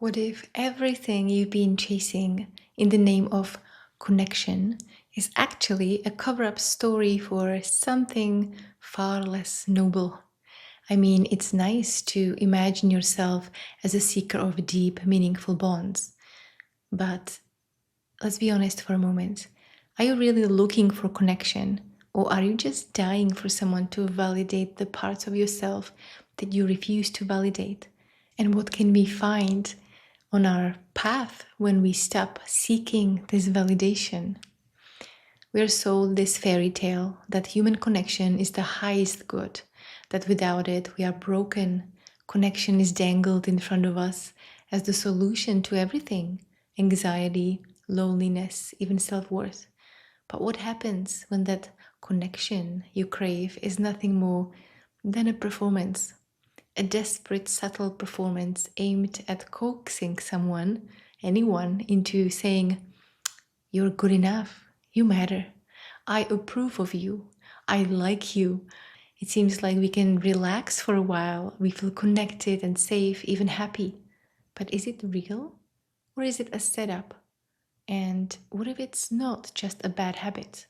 What if everything you've been chasing in the name of connection is actually a cover up story for something far less noble? I mean, it's nice to imagine yourself as a seeker of deep, meaningful bonds. But let's be honest for a moment. Are you really looking for connection? Or are you just dying for someone to validate the parts of yourself that you refuse to validate? And what can we find on our path when we stop seeking this validation? We are sold this fairy tale that human connection is the highest good, that without it we are broken. Connection is dangled in front of us as the solution to everything: anxiety, loneliness, even self worth. But what happens when that connection you crave is nothing more than a performance? A desperate, subtle performance aimed at coaxing someone, anyone, into saying, "You're good enough, you matter, I approve of you, I like you." It seems like we can relax for a while, we feel connected and safe, even happy. But is it real? Or is it a setup? And what if it's not just a bad habit?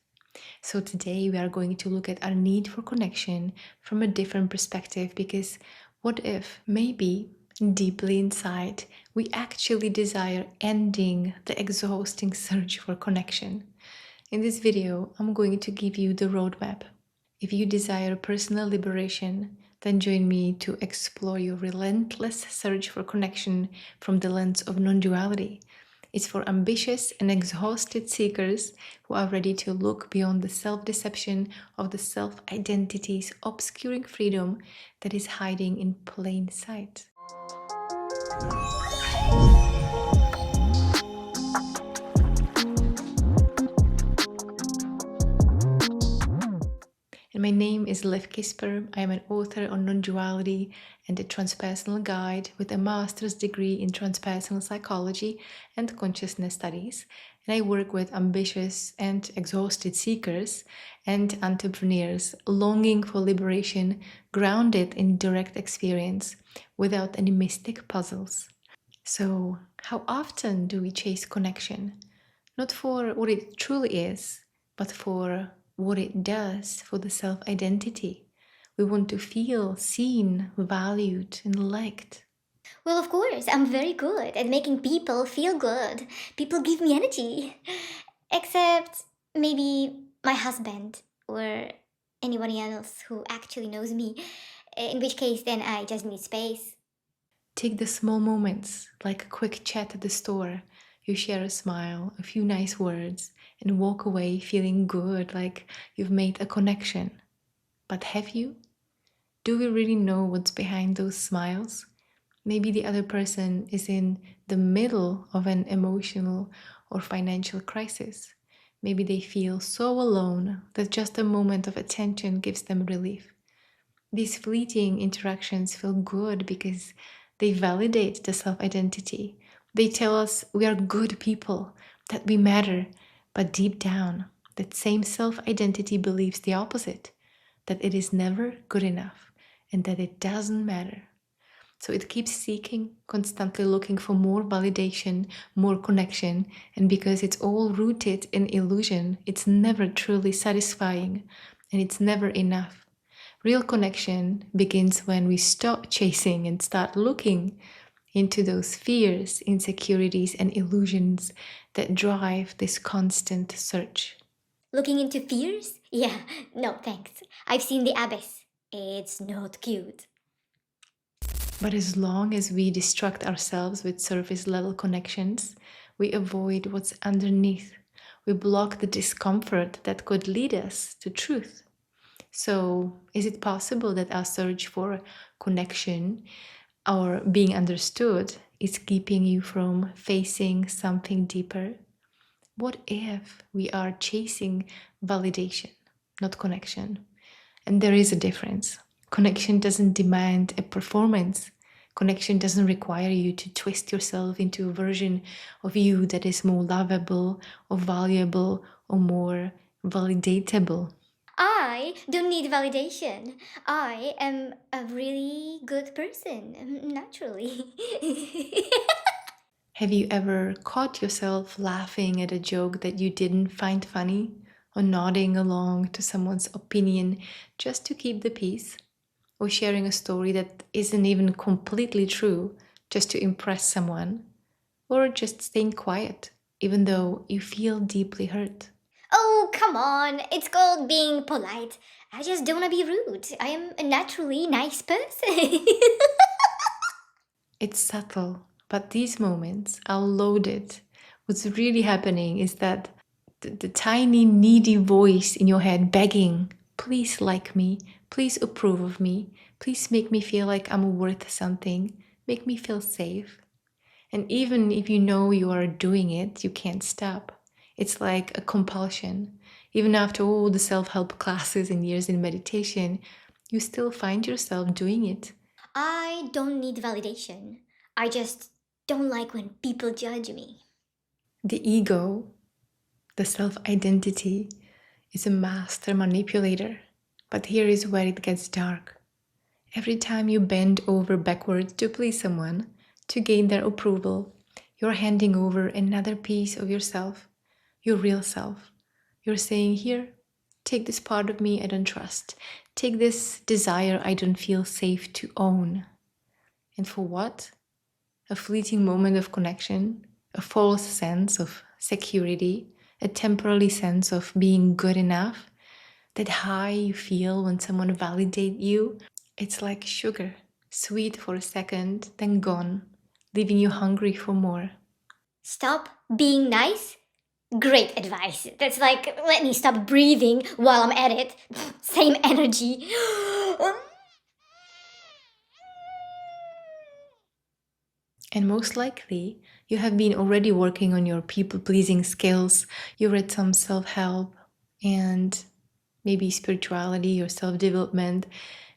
So today we are going to look at our need for connection from a different perspective, because what if maybe deeply inside we actually desire ending the exhausting search for connection? In this video, I'm going to give you the roadmap. If you desire personal liberation, then join me to explore your relentless search for connection from the lens of non-duality. It's for ambitious and exhausted seekers who are ready to look beyond the self-deception of the self-identity's obscuring freedom that is hiding in plain sight. And my name is Liv Kissper. I am an author on non-duality and a transpersonal guide with a master's degree in transpersonal psychology and consciousness studies. And I work with ambitious and exhausted seekers and entrepreneurs longing for liberation grounded in direct experience without any mystic puzzles. So, how often do we chase connection? Not for what it truly is, but for what it does for the self-identity. We want to feel seen, valued, and liked. Well, of course, I'm very good at making people feel good. People give me energy. Except maybe my husband or anyone else who actually knows me. In which case, then I just need space. Take the small moments, like a quick chat at the store. You share a smile, a few nice words, and walk away feeling good, like you've made a connection. But have you? Do we really know what's behind those smiles? Maybe the other person is in the middle of an emotional or financial crisis. Maybe they feel so alone that just a moment of attention gives them relief. These fleeting interactions feel good because they validate the self-identity. They tell us we are good people, that we matter, but deep down, that same self-identity believes the opposite, that it is never good enough and that it doesn't matter. So it keeps seeking, constantly looking for more validation, more connection, and because it's all rooted in illusion, it's never truly satisfying and it's never enough. Real connection begins when we stop chasing and start looking into those fears, insecurities, and illusions that drive this constant search. Looking into fears? Yeah, no thanks. I've seen the abyss. It's not cute. But as long as we distract ourselves with surface level connections, we avoid what's underneath. We block the discomfort that could lead us to truth. So, is it possible that our search for connection or being understood is keeping you from facing something deeper? What if we are chasing validation, not connection? And there is a difference. Connection doesn't demand a performance. Connection doesn't require you to twist yourself into a version of you that is more lovable or valuable or more validatable. I don't need validation. I am a really good person, naturally. Have you ever caught yourself laughing at a joke that you didn't find funny, or nodding along to someone's opinion just to keep the peace, or sharing a story that isn't even completely true just to impress someone, or just staying quiet even though you feel deeply hurt? Oh, come on. It's called being polite. I just don't want to be rude. I am a naturally nice person. It's subtle, but these moments are loaded. What's really happening is that the tiny, needy voice in your head begging, please like me, please approve of me, please make me feel like I'm worth something, make me feel safe. And even if you know you are doing it, you can't stop. It's like a compulsion. Even after all the self help classes and years in meditation, you still find yourself doing it. I don't need validation. I just don't like when people judge me. The ego, the self identity, is a master manipulator. But here is where it gets dark. Every time you bend over backwards to please someone, to gain their approval, you're handing over another piece of yourself, your real self. You're saying, here, take this part of me I don't trust. Take this desire I don't feel safe to own. And for what? A fleeting moment of connection, a false sense of security, a temporary sense of being good enough, that high you feel when someone validates you. It's like sugar, sweet for a second, then gone, leaving you hungry for more. Stop being nice? Great advice. That's like, let me stop breathing while I'm at it. Same energy. And most likely, you have been already working on your people pleasing skills. You read some self help and maybe spirituality or self development.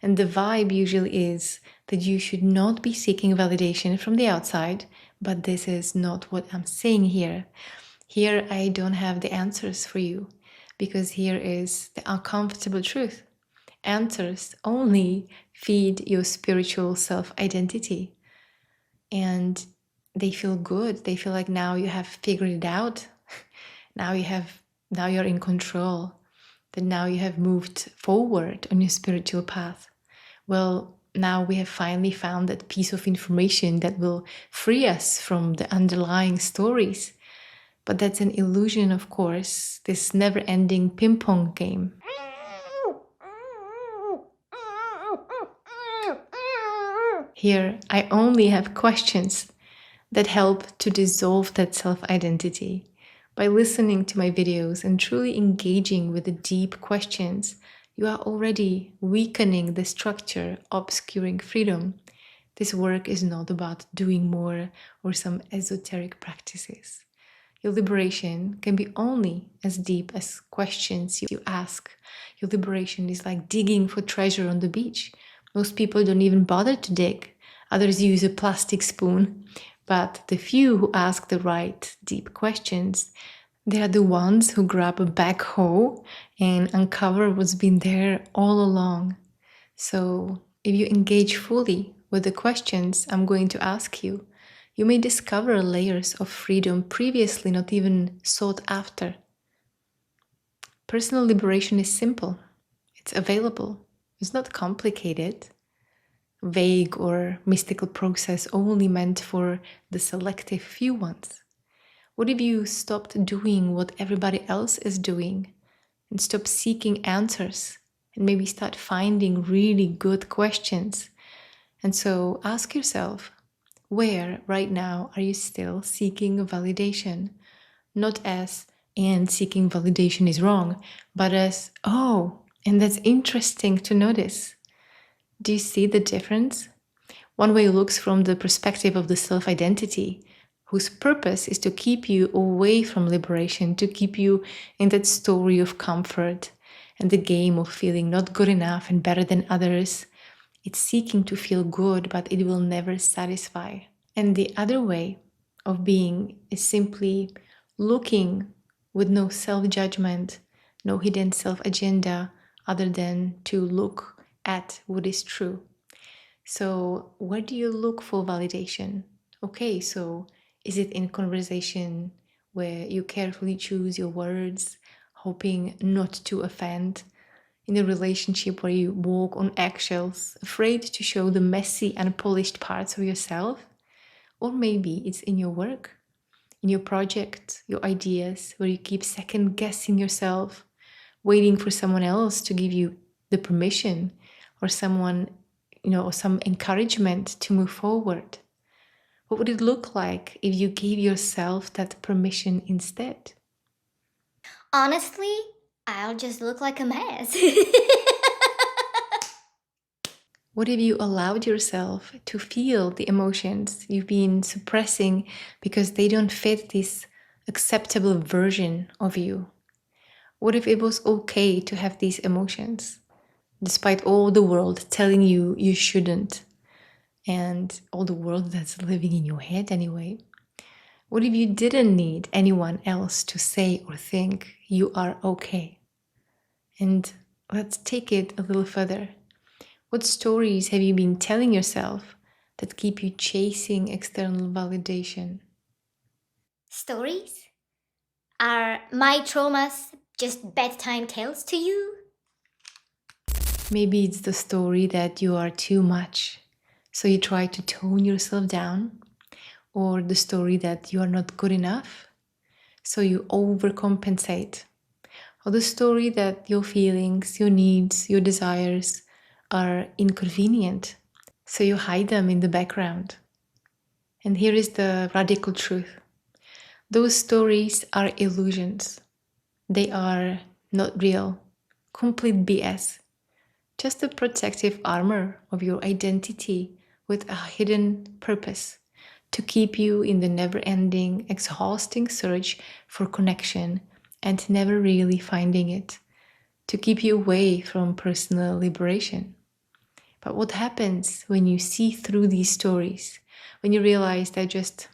And the vibe usually is that you should not be seeking validation from the outside, but this is not what I'm saying here. Here, I don't have the answers for you because here is the uncomfortable truth. Answers only feed your spiritual self identity, and they feel good. They feel like now you have figured it out. Now you're in control. That now you have moved forward on your spiritual path. Well, now we have finally found that piece of information that will free us from the underlying stories. But that's an illusion, of course, this never ending ping pong game. Here, I only have questions that help to dissolve that self identity. By listening to my videos and truly engaging with the deep questions, you are already weakening the structure, obscuring freedom. This work is not about doing more or some esoteric practices. Your liberation can be only as deep as questions you ask. Your liberation is like digging for treasure on the beach. Most people don't even bother to dig. Others use a plastic spoon. But the few who ask the right, deep questions, they are the ones who grab a backhoe and uncover what's been there all along. So, if you engage fully with the questions I'm going to ask you, you may discover layers of freedom previously not even sought after. Personal liberation is simple, it's available, it's not complicated, vague or mystical process only meant for the selective few ones. What if you stopped doing what everybody else is doing and stop seeking answers and maybe start finding really good questions? And so ask yourself, where right now are you still seeking validation? Not as, and seeking validation is wrong, but as, oh, and that's interesting to notice. Do you see the difference? One way looks from the perspective of the self identity, whose purpose is to keep you away from liberation, to keep you in that story of comfort and the game of feeling not good enough and better than others. It's seeking to feel good, but it will never satisfy. And the other way of being is simply looking with no self judgment, no hidden self agenda, other than to look at what is true. So, where do you look for validation? Okay, so Is it in conversation where you carefully choose your words, hoping not to offend? In a relationship where you walk on eggshells, afraid to show the messy, unpolished parts of yourself? Or maybe it's in your work, in your project, your ideas, where you keep second guessing yourself, waiting for someone else to give you the permission or someone, or some encouragement to move forward. What would it look like if you gave yourself that permission instead? Honestly, I'll just look like a mess. What if you allowed yourself to feel the emotions you've been suppressing because they don't fit this acceptable version of you? What if it was okay to have these emotions, despite all the world telling you you shouldn't, and all the world that's living in your head anyway? What if you didn't need anyone else to say or think you are okay? And let's take it a little further. What stories have you been telling yourself that keep you chasing external validation? Stories? Are my traumas just bedtime tales to you? Maybe it's the story that you are too much, so you try to tone yourself down, or the story that you are not good enough, so you overcompensate, or the story that your feelings, your needs, your desires are inconvenient, so you hide them in the background. And here is the radical truth: those stories are illusions. They are not real, complete BS, just a protective armor of your identity with a hidden purpose to keep you in the never ending, exhausting search for connection and never really finding it, to keep you away from personal liberation. But what happens when you see through these stories, when you realize they're just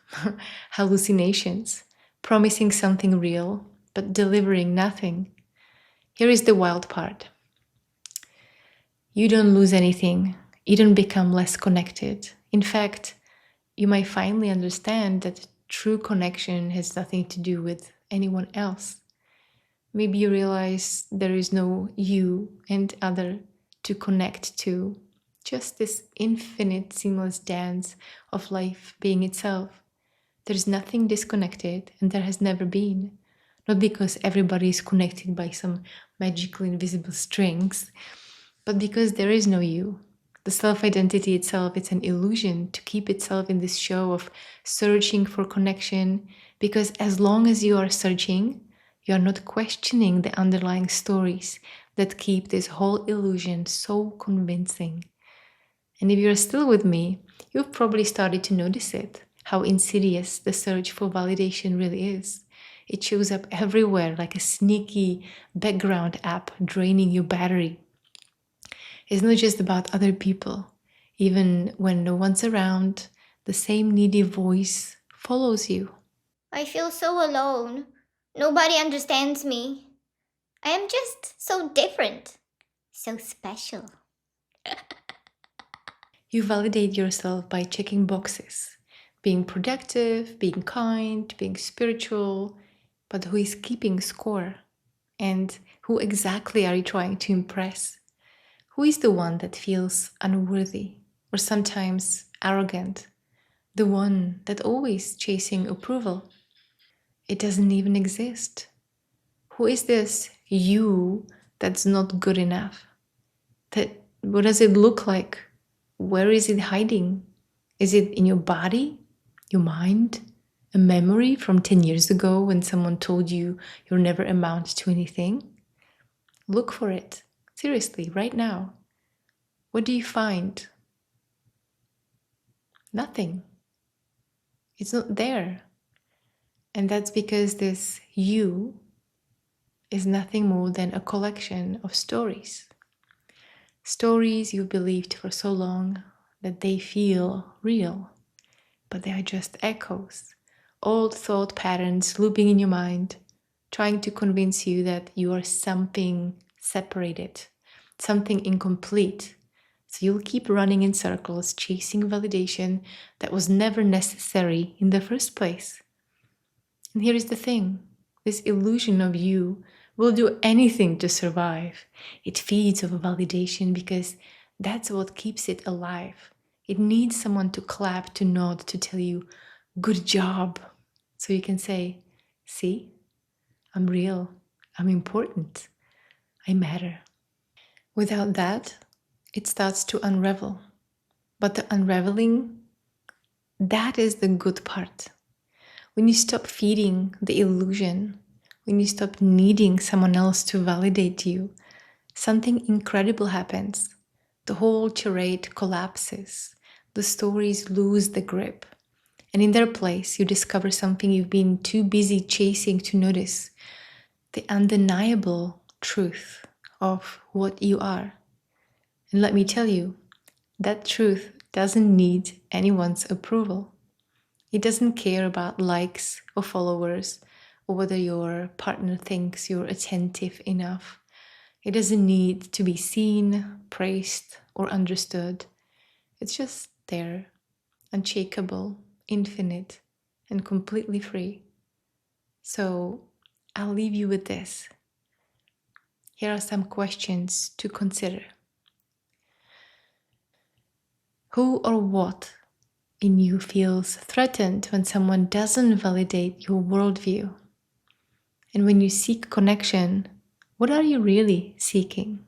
hallucinations, promising something real but delivering nothing? Here is the wild part. You don't lose anything. You don't become less connected. In fact, you might finally understand that true connection has nothing to do with anyone else. Maybe you realize there is no you and other to connect to, just this infinite, seamless dance of life being itself. There's nothing disconnected, and there has never been. Not because everybody is connected by some magical invisible strings, but because there is no you. The self-identity itself, it's an illusion to keep itself in this show of searching for connection, because as long as you are searching, you are not questioning the underlying stories that keep this whole illusion so convincing. And if you're still with me, you've probably started to notice it, how insidious the search for validation really is. It shows up everywhere like a sneaky background app draining your battery. It's not just about other people. Even when no one's around, the same needy voice follows you. I feel so alone. Nobody understands me. I am just so different, so special. You validate yourself by checking boxes, being productive, being kind, being spiritual. But who is keeping score? And who exactly are you trying to impress? Who is the one that feels unworthy or sometimes arrogant? The one that always chasing approval? It doesn't even exist. Who is this you that's not good enough? What does it look like? Where is it hiding? Is it in your body, your mind, a memory from 10 years ago when someone told you you'll never amount to anything? Look for it. Seriously, right now. What do you find? Nothing. It's not there. And that's because this you is nothing more than a collection of stories. Stories you believed for so long that they feel real, but they are just echoes, old thought patterns looping in your mind, trying to convince you that you are something separated, something incomplete, So you'll keep running in circles, chasing validation that was never necessary in the first place. And here is the thing, this illusion of you will do anything to survive. It feeds off validation because that's what keeps it alive. It needs someone to clap, to nod, to tell you, good job. So you can say, see, I'm real, I'm important, I matter. Without that, it starts to unravel. But the unraveling, that is the good part. When you stop feeding the illusion, when you stop needing someone else to validate you, something incredible happens. The whole charade collapses. The stories lose the grip. And in their place, you discover something you've been too busy chasing to notice. The undeniable truth of what you are. And let me tell you, that truth doesn't need anyone's approval. It doesn't care about likes or followers or whether your partner thinks you're attentive enough. It doesn't need to be seen, praised, or understood. It's just there, unshakable, infinite, and completely free. So I'll leave you with this. Here are some questions to consider. Who or what in you feels threatened when someone doesn't validate your worldview? And when you seek connection, what are you really seeking?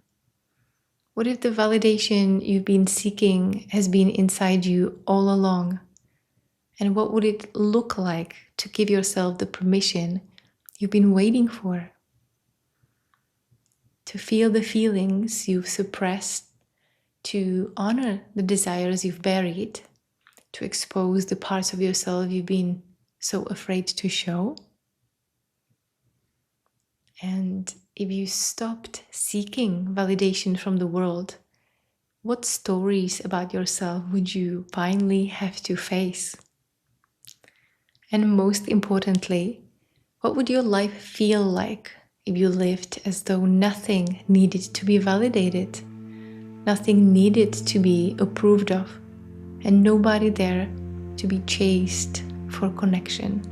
What if the validation you've been seeking has been inside you all along? And what would it look like to give yourself the permission you've been waiting for? To feel the feelings you've suppressed, to honor the desires you've buried, to expose the parts of yourself you've been so afraid to show. And if you stopped seeking validation from the world, what stories about yourself would you finally have to face? And most importantly, what would your life feel like if you lived as though nothing needed to be validated, nothing needed to be approved of, and nobody there to be chased for connection?